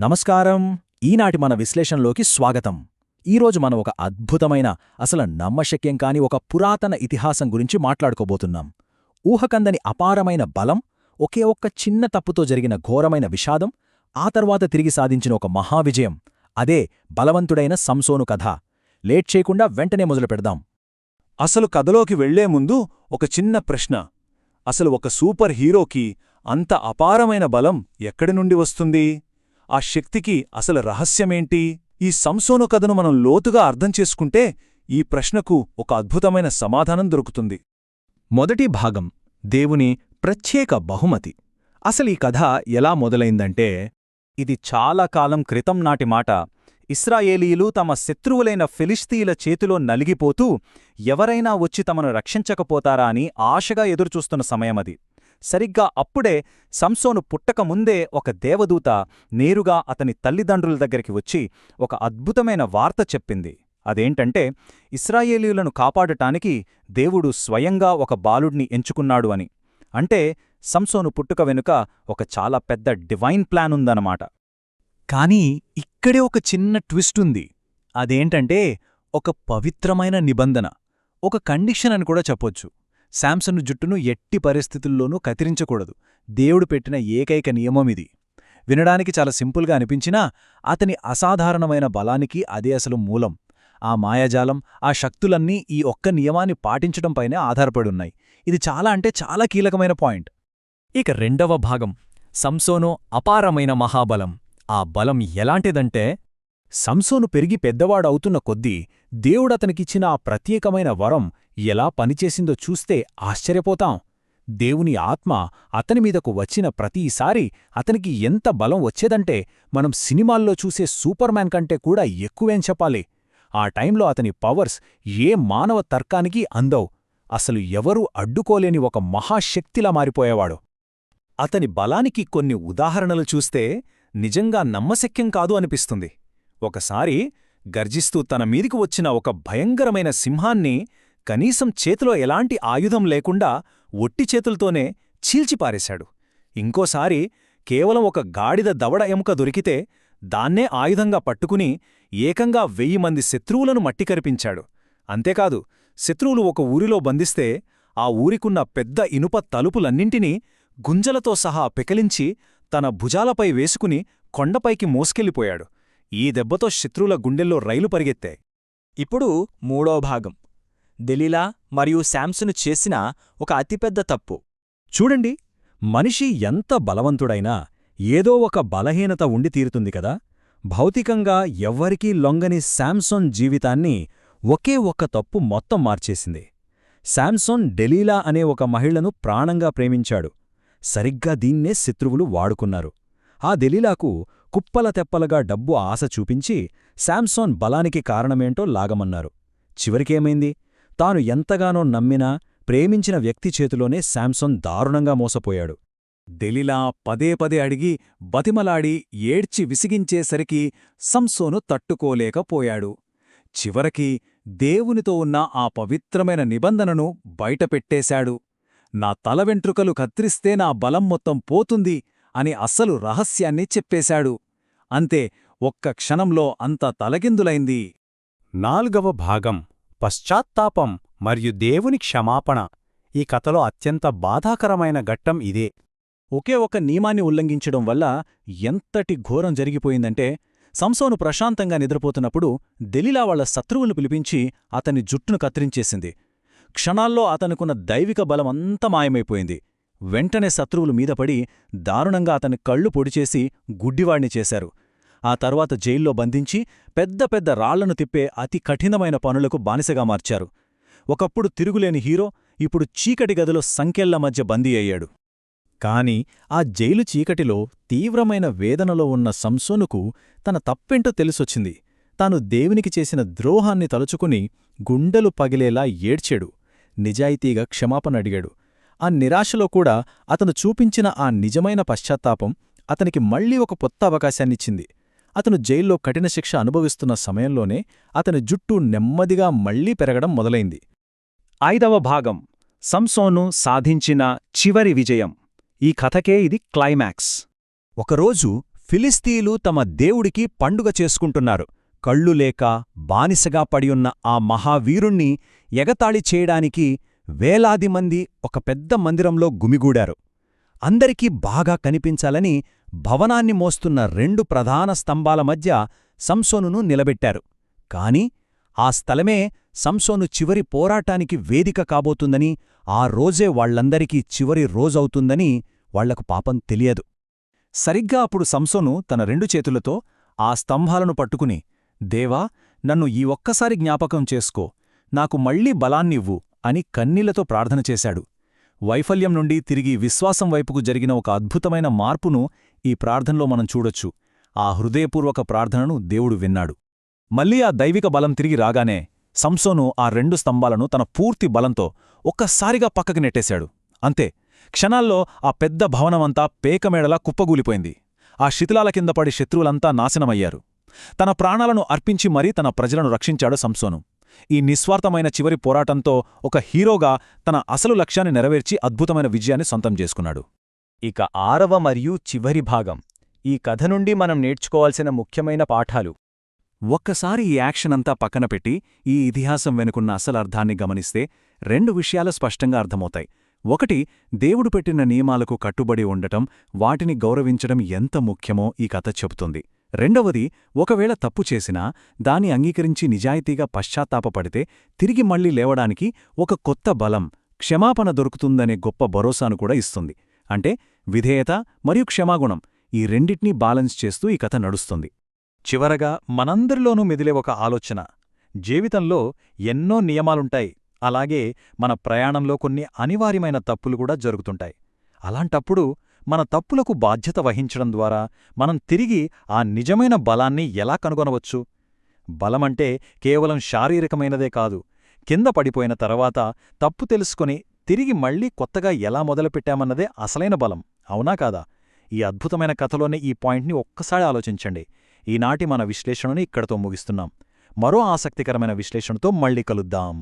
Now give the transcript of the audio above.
నమస్కారం. ఈనాటి మన విశ్లేషణలోకి స్వాగతం. ఈరోజు మనం ఒక అద్భుతమైన, అసలు నమ్మశక్యం కాని ఒక పురాతన ఇతిహాసం గురించి మాట్లాడుకోబోతున్నాం. ఊహకందని అపారమైన బలం, ఒకే ఒక్క చిన్న తప్పుతో జరిగిన ఘోరమైన విషాదం, ఆ తర్వాత తిరిగి సాధించిన ఒక మహావిజయం. అదే బలవంతుడైన సంసోను కథ. లేట్ చేయకుండా వెంటనే మొదలు పెడదాం. అసలు కథలోకి వెళ్లే ముందు ఒక చిన్న ప్రశ్న. అసలు ఒక సూపర్ హీరోకి అంత అపారమైన బలం ఎక్కడి నుండి వస్తుంది? ఆ శక్తికి అసలు రహస్యమేంటి? ఈ సంసోను కథను మనం లోతుగా అర్థం చేసుకుంటే ఈ ప్రశ్నకు ఒక అద్భుతమైన సమాధానం దొరుకుతుంది. మొదటి భాగం, దేవుని ప్రత్యేక బహుమతి. అసలీ కథ ఎలా మొదలైందంటే, ఇది చాలా కాలం క్రితం నాటి మాట. ఇశ్రాయేలీయులు తమ శత్రువులైన ఫిలిష్తీయుల చేతిలో నలిగిపోతూ ఎవరైనా వచ్చి తమను రక్షించకపోతారా అని ఆశగా ఎదురుచూస్తున్న సమయమది. సరిగ్గా అప్పుడే సంసోను పుట్టకముందే ఒక దేవదూత నేరుగా అతని తల్లిదండ్రుల దగ్గరికి వచ్చి ఒక అద్భుతమైన వార్త చెప్పింది. అదేంటంటే, ఇశ్రాయేలీయులను కాపాడటానికి దేవుడు స్వయంగా ఒక బాలుడ్ని ఎంచుకున్నాడు అని. అంటే సంసోను పుట్టుక వెనుక ఒక చాలా పెద్ద డివైన్ ప్లాన్ ఉందన్నమాట. కానీ ఇక్కడే ఒక చిన్న ట్విస్ట్ ఉంది. అదేంటంటే, ఒక పవిత్రమైన నిబంధన, ఒక కండిషన్ అని కూడా చెప్పొచ్చు. శాంసను జుట్టును ఎట్టి పరిస్థితుల్లోనూ కత్తిరించకూడదు. దేవుడు పెట్టిన ఏకైక నియమమిది. వినడానికి చాలా సింపుల్గా అనిపించినా అతని అసాధారణమైన బలానికి అదే అసలు మూలం. ఆ మాయాజాలం, ఆ శక్తులన్నీ ఈ ఒక్క నియమాన్ని పాటించడంపైనే ఆధారపడున్నాయి. ఇది చాలా అంటే చాలా కీలకమైన పాయింట్. ఇక రెండవ భాగం, సంసోను అపారమైన మహాబలం. ఆ బలం ఎలాంటిదంటే, సంసోను పెరిగి పెద్దవాడవుతున్న కొద్దీ దేవుడతనికిచ్చిన ఆ ప్రత్యేకమైన వరం ఎలా పనిచేసిందో చూస్తే ఆశ్చర్యపోతాం. దేవుని ఆత్మ అతనిమీదకు వచ్చిన ప్రతిసారి అతనికి ఎంత బలం వచ్చేదంటే, మనం సినిమాల్లో చూసే సూపర్మ్యాన్ కంటే కూడా ఎక్కువేం చెప్పాలి. ఆ టైంలో అతని పవర్స్ ఏ మానవ తర్కానికి అందవు. అసలు ఎవరూ అడ్డుకోలేని ఒక మహాశక్తిలా మారిపోయేవాడు. అతని బలానికి కొన్ని ఉదాహరణలు చూస్తే నిజంగా నమ్మశక్యం కాదు అనిపిస్తుంది. ఒకసారి గర్జిస్తూ తన మీదికి వచ్చిన ఒక భయంకరమైన సింహాన్ని కనీసం చేతిలో ఎలాంటి ఆయుధం లేకుండా ఒట్టి చేతులతోనే చీల్చిపారేశాడు. ఇంకోసారి కేవలం ఒక గాడిద దవడ ఎముక దొరికితే దాన్నే ఆయుధంగా పట్టుకుని ఏకంగా 1000 మంది శత్రువులను మట్టికరిపించాడు. అంతేకాదు, శత్రువులు ఒక ఊరిలో బంధిస్తే ఆ ఊరికున్న పెద్ద ఇనుప తలుపులన్నింటినీ గుంజలతో సహా పెకిలించి తన భుజాలపై వేసుకుని కొండపైకి మోసుకెళ్ళిపోయాడు. ఈ దెబ్బతో శత్రువుల గుండెల్లో రైలు పరిగెత్తాయి. ఇప్పుడు మూడో భాగం, దెలీలా మరియు శాంసను చేసిన ఒక అతిపెద్ద తప్పు. చూడండి, మనిషి ఎంత బలవంతుడైనా ఏదో ఒక బలహీనత ఉండి తీరుతుంది కదా. భౌతికంగా ఎవ్వరికీ లొంగని శాంసోన్ జీవితాన్ని ఒకే ఒక్క తప్పు మొత్తం మార్చేసింది. శాంసోన్ డెలీలా అనే ఒక మహిళను ప్రాణంగా ప్రేమించాడు. సరిగ్గా దీన్నే శత్రువులు వాడుకున్నారు. ఆ దెలీలాకు కుప్పల తెప్పలుగా డబ్బు ఆశ చూపించి శాంసోన్ బలానికి కారణమేంటో లాగమన్నారు. చివరికేమైంది? తాను ఎంతగానో నమ్మినా, ప్రేమించిన వ్యక్తి చేతిలోనే శాంసోన్ దారుణంగా మోసపోయాడు. దెలీలా పదే పదే అడిగి బతిమలాడి ఏడ్చి విసిగించేసరికి సంసోను తట్టుకోలేకపోయాడు. చివరికి దేవునితో ఉన్న ఆ పవిత్రమైన నిబంధనను బయటపెట్టేశాడు. నా తల వెంట్రుకలు కత్తిరిస్తే నా బలం మొత్తం పోతుంది అని అస్సలు రహస్యాన్ని చెప్పేశాడు. అంతే, ఒక్క క్షణంలో అంతా తలకిందులైంది. నాల్గవ భాగం, పశ్చాత్తాపం మరియు దేవుని క్షమాపణ. ఈ కథలో అత్యంత బాధాకరమైన ఘట్టం ఇదే. ఒకే ఒక నియమాన్ని ఉల్లంఘించడం వల్ల ఎంతటి ఘోరం జరిగిపోయిందంటే, సంసోను ప్రశాంతంగా నిద్రపోతున్నప్పుడు దెలీలా వాళ్ల శత్రువులను పిలిపించి అతని జుట్టును కత్తిరించేసింది. క్షణాల్లో అతనుకున్న దైవిక బలమంతా మాయమైపోయింది. వెంటనే శత్రువులు మీదపడి దారుణంగా అతని కళ్ళు పొడిచేసి గుడ్డివాణ్ణి చేశారు. ఆ తర్వాత జైల్లో బంధించి పెద్ద పెద్ద రాళ్లను తిప్పే అతి కఠినమైన పనులకు బానిసగా మార్చారు. ఒకప్పుడు తిరుగులేని హీరో ఇప్పుడు చీకటి గదిలో సంకెళ్ల మధ్య బందీ అయ్యాడు. కాని ఆ జైలు చీకటిలో తీవ్రమైన వేదనలో ఉన్న సంసోనుకు తన తప్పేంటో తెలిసొచ్చింది. తాను దేవునికి చేసిన ద్రోహాన్ని తలుచుకుని గుండెలు పగిలేలా ఏడ్చాడు. నిజాయితీగా క్షమాపణ అడిగాడు. ఆ నిరాశలో కూడా అతను చూపించిన ఆ నిజమైన పశ్చాత్తాపం అతనికి మళ్లీ ఒక కొత్త అవకాశాన్నిచ్చింది. అతను జైల్లో కఠిన శిక్ష అనుభవిస్తున్న సమయంలోనే అతని జుట్టు నెమ్మదిగా మళ్లీ పెరగడం మొదలైంది. 5వ భాగం, సంసోను సాధించిన చివరి విజయం. ఈ కథకే ఇది క్లైమాక్స్. ఒకరోజు ఫిలిస్తీయులు తమ దేవుడికి పండుగ చేసుకుంటున్నారు. కళ్ళు లేక బానిసగా పడియున్న ఆ మహావీరుణ్ణి ఎగతాళి చేయడానికి వేలాది మంది ఒక పెద్ద మందిరంలో గుమిగూడారు. అందరికీ బాగా కనిపించాలని భవనాన్ని మోస్తున్న 2 ప్రధాన స్తంభాల మధ్య సంసోనును నిలబెట్టారు. కాని ఆ స్థలమే సంసోను చివరి పోరాటానికి వేదిక కాబోతుందని, ఆ రోజే వాళ్లందరికీ చివరి రోజవుతుందని వాళ్లకు పాపం తెలియదు. సరిగ్గా అప్పుడు సంసోను తన 2 చేతులతో ఆ స్తంభాలను పట్టుకుని, దేవా, నన్ను ఈ ఒక్కసారి జ్ఞాపకం చేసుకో, నాకు మళ్లీ బలాన్నివ్వు అని కన్నీళ్లతో ప్రార్థన చేశాడు. వైఫల్యం నుండి తిరిగి విశ్వాసం వైపుకు జరిగిన ఒక అద్భుతమైన మార్పును ఈ ప్రార్థనలో మనం చూడొచ్చు. ఆ హృదయపూర్వక ప్రార్థనను దేవుడు విన్నాడు. మళ్లీ ఆ దైవిక బలం తిరిగి రాగానే సంసోను ఆ 2 స్తంభాలను తన పూర్తి బలంతో ఒక్కసారిగా పక్కకి నెట్టేశాడు. అంతే, క్షణాల్లో ఆ పెద్ద భవనమంతా పేకమేడలా కుప్పగూలిపోయింది. ఆ శిథిలాల కింద పడి శత్రువులంతా నాశనమయ్యారు. తన ప్రాణాలను అర్పించి మరీ తన ప్రజలను రక్షించాడు సంసోను. ఈ నిస్వార్థమైన చివరి పోరాటంతో ఒక హీరోగా తన అసలు లక్ష్యాన్ని నెరవేర్చి అద్భుతమైన విజయాన్ని సొంతం చేసుకున్నాడు. ఇక 6వ మరియు చివరి భాగం. ఈ కథ నుండి మనం నేర్చుకోవాల్సిన ముఖ్యమైన పాఠాలు. ఒక్కసారి ఈ యాక్షన్ అంతా పక్కన పెట్టి ఈ ఇతిహాసం వెనుకున్న అసలర్థాన్ని గమనిస్తే 2 విషయాలు స్పష్టంగా అర్థమవుతాయి. ఒకటి, దేవుడు పెట్టిన నియమాలకు కట్టుబడి ఉండటం, వాటిని గౌరవించడం ఎంత ముఖ్యమో ఈ కథ చెబుతుంది. రెండవది, ఒకవేళ తప్పు చేసినా దాన్ని అంగీకరించి నిజాయితీగా పశ్చాత్తాపపడితే తిరిగి మళ్లీ లేవడానికి ఒక కొత్త బలం, క్షమాపణ దొరుకుతుందనే గొప్ప భరోసాను కూడా ఇస్తుంది. అంటే విధేయత మరియు క్షమాగుణం, ఈ రెండిటినీ బాలన్స్ చేస్తూ ఈ కథ నడుస్తుంది. చివరగా మనందరిలోనూ మెదిలే ఒక ఆలోచన. జీవితంలో ఎన్నో నియమాలుంటాయి, అలాగే మన ప్రయాణంలో కొన్ని అనివార్యమైన తప్పులు కూడా జరుగుతుంటాయి. అలాంటప్పుడు మన తప్పులకు బాధ్యత వహించడం ద్వారా మనం తిరిగి ఆ నిజమైన బలాన్ని ఎలా కనుగొనవచ్చు? బలమంటే కేవలం శారీరకమైనదే కాదు, కింద పడిపోయిన తర్వాత తప్పు తెలుసుకొని తిరిగి మళ్లీ కొత్తగా ఎలా మొదలుపెట్టామన్నదే అసలైన బలం, అవునా కాదా? ఈ అద్భుతమైన కథలోనే ఈ పాయింట్ని ఒక్కసారి ఆలోచించండి. ఈనాటి మన విశ్లేషణని ఇక్కడతో ముగిస్తున్నాం. మరో ఆసక్తికరమైన విశ్లేషణతో మళ్లీ కలుద్దాం.